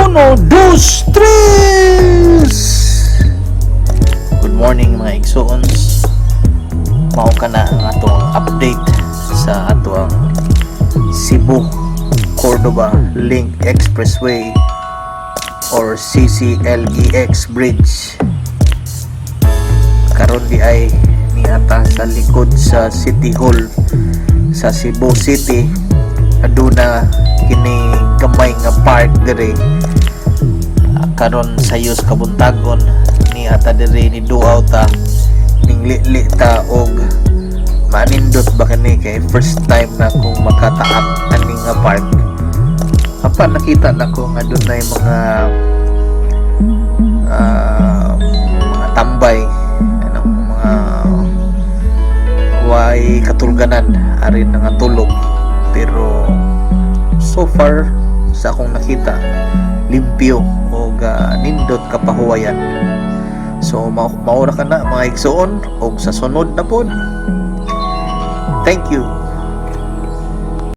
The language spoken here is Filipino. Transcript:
Uno, dos, tres! Good morning mga Igsuons. Mao ka na ang atong update sa atong Cebu-Cordova Link Expressway or CCLEX Bridge. Karon di ay niata sa likod sa City Hall sa Cebu City. Aduna kini gamay nga park dire. Karon sayos kabuntagon ni ata dire ni duaw ta ning li ta og manindot ba kani kay first time na kong makataak ani nga park. Apa nakita na ko nga dunay mga tambay anong mga way katulganan arin nga tulog, pero so far sa akong nakita limpyo o nindot kapahuwayan. So maura ka na mga Igsuon og sa sunod na pod. Thank you.